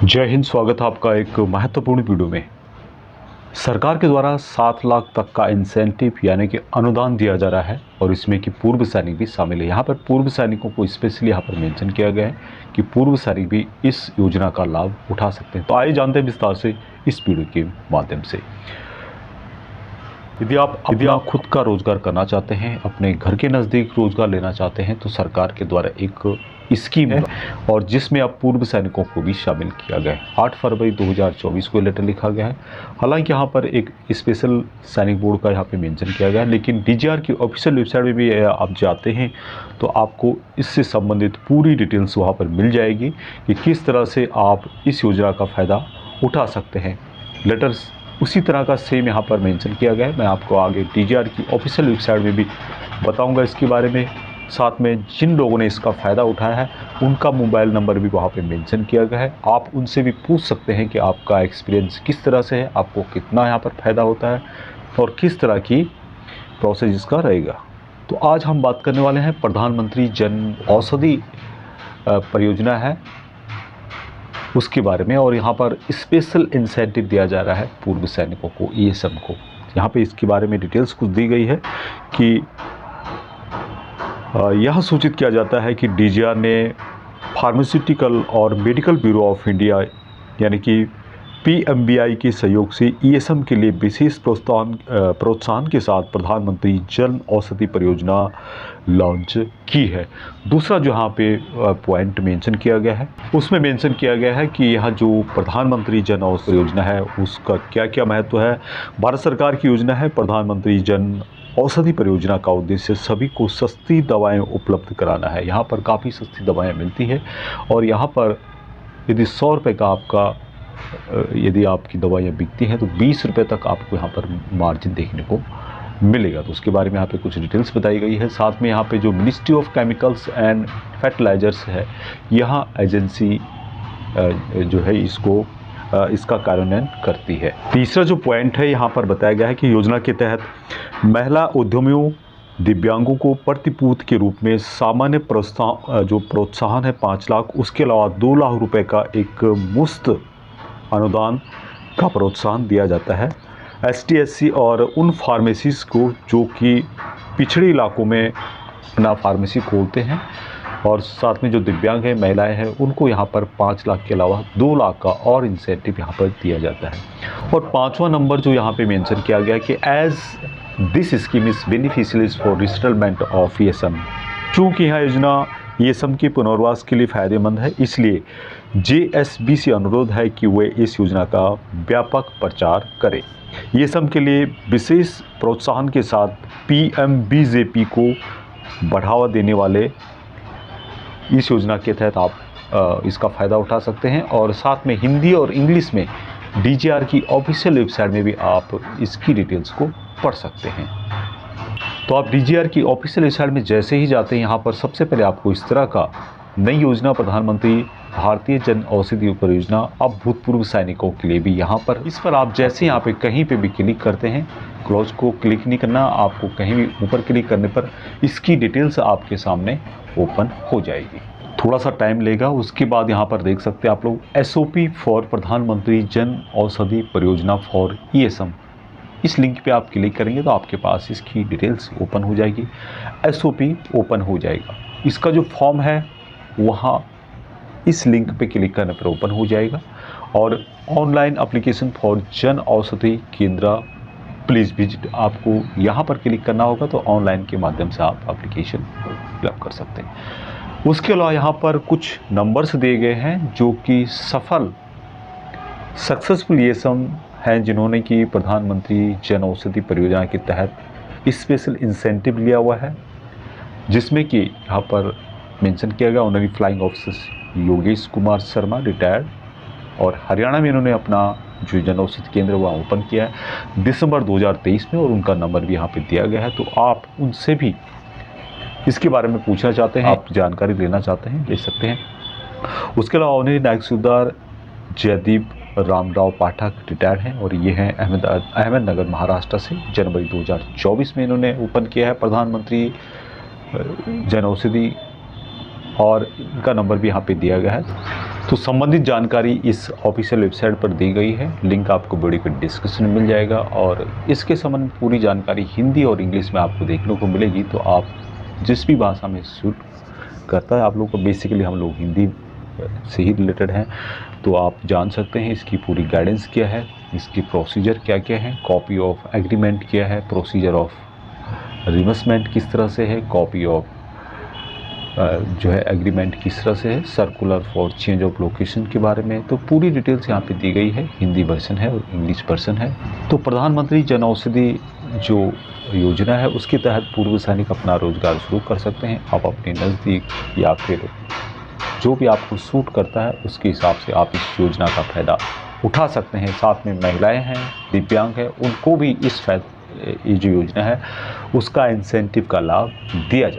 जय हिंद। स्वागत है आपका एक महत्वपूर्ण वीडियो में। सरकार के द्वारा 7 लाख तक का इंसेंटिव यानी कि अनुदान दिया जा रहा है और इसमें कि पूर्व सैनिक भी शामिल है। यहाँ पर पूर्व सैनिकों को स्पेशली यहाँ पर मेंशन किया गया है कि पूर्व सैनिक भी इस योजना का लाभ उठा सकते हैं। तो आइए जानते हैं विस्तार से इस वीडियो के माध्यम से। यदि आप खुद का रोजगार करना चाहते हैं, अपने घर के नज़दीक रोजगार लेना चाहते हैं, तो सरकार के द्वारा एक स्कीम है और जिसमें अब पूर्व सैनिकों को भी शामिल किया गया है। 8 फरवरी 2024 को लेटर लिखा गया है। हालांकि यहाँ पर एक स्पेशल सैनिक बोर्ड का यहाँ पे मेंशन किया गया है, लेकिन डीजीआर की ऑफिशियल वेबसाइट में भी आप जाते हैं तो आपको इससे संबंधित पूरी डिटेल्स वहाँ पर मिल जाएगी कि किस तरह से आप इस योजना का फ़ायदा उठा सकते हैं। लेटर्स उसी तरह का सेम यहाँ पर मेंशन किया गया है। मैं आपको आगे डीजीआर की ऑफिशियल वेबसाइट में भी बताऊंगा इसके बारे में। साथ में जिन लोगों ने इसका फ़ायदा उठाया है उनका मोबाइल नंबर भी वहाँ पे मेंशन किया गया है। आप उनसे भी पूछ सकते हैं कि आपका एक्सपीरियंस किस तरह से है, आपको कितना यहाँ पर फ़ायदा होता है और किस तरह की प्रोसेस इसका रहेगा। तो आज हम बात करने वाले हैं प्रधानमंत्री जन औषधि परियोजना है उसके बारे में, और यहाँ पर स्पेशल इंसेंटिव दिया जा रहा है पूर्व सैनिकों को, ईएसएम को। यहाँ पे इसके बारे में डिटेल्स कुछ दी गई है कि यह सूचित किया जाता है कि डीजीआर ने फार्मास्यूटिकल और मेडिकल ब्यूरो ऑफ इंडिया यानी कि पीएमबीआई के सहयोग से ईएसएम के लिए विशेष प्रोत्साहन के साथ प्रधानमंत्री जन औषधि परियोजना लॉन्च की है। दूसरा जो यहाँ पे पॉइंट मेंशन किया गया है उसमें मेंशन किया गया है कि यह जो प्रधानमंत्री जन औषधि परियोजना है उसका क्या क्या महत्व है। भारत सरकार की योजना है प्रधानमंत्री जन औषधि परियोजना का उद्देश्य सभी को सस्ती दवाएं उपलब्ध कराना है। यहाँ पर काफ़ी सस्ती दवाएं मिलती है और यहाँ पर यदि 100 रुपये का यदि आपकी दवाइयाँ बिकती हैं तो 20 रुपये तक आपको यहाँ पर मार्जिन देखने को मिलेगा। तो उसके बारे में यहाँ पे कुछ डिटेल्स बताई गई है। साथ में यहाँ पे जो ministry of chemicals and fertilizers है, यहाँ एजेंसी जो है इसका कार्यान्वयन करती है। तीसरा जो पॉइंट है यहाँ पर बताया गया है कि योजना के तहत महिला उद्यमियों, दिव्यांगों को प्रतिपूर्ति के रूप में सामान्य प्रोत्साहन है 5 लाख, उसके अलावा 2 लाख रुपए का एक मुफ्त अनुदान का प्रोत्साहन दिया जाता है एसटी एससी और उन फार्मेसीज़ को जो कि पिछड़े इलाकों में अपना फार्मेसी खोलते हैं, और साथ में जो दिव्यांग है, महिलाएं हैं, उनको यहाँ पर 5 लाख के अलावा 2 लाख का और इंसेंटिव यहाँ पर दिया जाता है। और 5वां नंबर जो यहाँ पे मेंशन किया गया है कि as this scheme is beneficiaries for resettlement of ESM, चूँकि यह योजना ईएसएम के पुनर्वास के लिए फ़ायदेमंद है, इसलिए जेएसबी से अनुरोध है कि वे इस योजना का व्यापक प्रचार करें। ईएसएम के लिए विशेष प्रोत्साहन के साथ पीएमबीजेपी को बढ़ावा देने वाले इस योजना के तहत आप इसका फ़ायदा उठा सकते हैं। और साथ में हिंदी और इंग्लिश में डीजीआर की ऑफिशियल वेबसाइट में भी आप इसकी डिटेल्स को पढ़ सकते हैं। तो आप डीजीआर की ऑफिशियल वेबसाइट में जैसे ही जाते हैं, यहाँ पर सबसे पहले आपको इस तरह का नई योजना प्रधानमंत्री भारतीय जन औषधि परियोजना अब भूतपूर्व सैनिकों के लिए भी, यहाँ पर इस पर आप जैसे यहाँ पे कहीं पे भी क्लिक करते हैं, क्लोज को क्लिक नहीं करना, आपको कहीं भी ऊपर क्लिक करने पर इसकी डिटेल्स आपके सामने ओपन हो जाएगी। थोड़ा सा टाइम लेगा। उसके बाद यहाँ पर देख सकते हैं आप लोग एसओपी फॉर प्रधानमंत्री जन औषधि परियोजना फॉर ईएसएम, इस लिंक पे आप क्लिक करेंगे तो आपके पास इसकी डिटेल्स ओपन हो जाएगी, एसओपी ओपन हो जाएगा। इसका जो फॉर्म है वहाँ इस लिंक पे क्लिक करने पर ओपन हो जाएगा। और online application for Jan Aushadhi केंद्र प्लीज़ विजिट, आपको यहाँ पर क्लिक करना होगा तो ऑनलाइन के माध्यम से आप एप्लीकेशन फिलअप कर सकते हैं। उसके अलावा यहाँ पर कुछ नंबर्स दिए गए हैं जो कि सक्सेसफुल ईएसएम हैं जिन्होंने कि प्रधानमंत्री जन औषधि परियोजना के तहत स्पेशल इंसेंटिव लिया हुआ है, जिसमें कि यहाँ पर मेंशन किया गया honorary flying officer Yogesh Kumar Sharma retired, और हरियाणा में इन्होंने अपना जो जन औषधि केंद्र वहाँ ओपन किया है दिसंबर 2023 में, और उनका नंबर भी यहाँ पे दिया गया है। तो आप उनसे भी इसके बारे में पूछना चाहते हैं, आप जानकारी लेना चाहते हैं, ले सकते हैं। उसके अलावा ऑनरी नायक सूबेदार जयदीप रामराव पाठक रिटायर्ड हैं और ये हैं अहमदनगर महाराष्ट्र से। जनवरी 2024 में इन्होंने ओपन किया है प्रधानमंत्री जन औषधि और इनका नंबर भी यहाँ पे दिया गया है। तो संबंधित जानकारी इस ऑफिशियल वेबसाइट पर दी गई है, लिंक आपको वीडियो के डिस्क्रिप्शन में मिल जाएगा। और इसके संबंध में पूरी जानकारी हिंदी और इंग्लिश में आपको देखने को मिलेगी। तो आप जिस भी भाषा में सूट करता है आप लोग को, बेसिकली हम लोग हिंदी से ही रिलेटेड हैं, तो आप जान सकते हैं इसकी पूरी गाइडेंस क्या है, इसकी प्रोसीजर क्या क्या है, कॉपी ऑफ एग्रीमेंट क्या है, प्रोसीजर ऑफ रिमबर्समेंट किस तरह से है, कॉपी ऑफ जो है एग्रीमेंट किस तरह से है, circular for change of location के बारे में। तो पूरी डिटेल्स यहाँ पे दी गई है, हिंदी वर्जन है और इंग्लिश वर्जन है। तो प्रधानमंत्री जन औषधि जो योजना है उसके तहत पूर्व सैनिक अपना रोजगार शुरू कर सकते हैं। आप अपने नज़दीक या फिर जो भी आपको सूट करता है उसके हिसाब से आप इस योजना का फ़ायदा उठा सकते हैं। साथ में महिलाएं हैं, दिव्यांग हैं, उनको भी ये जो योजना है उसका इंसेंटिव का लाभ दिया जाए।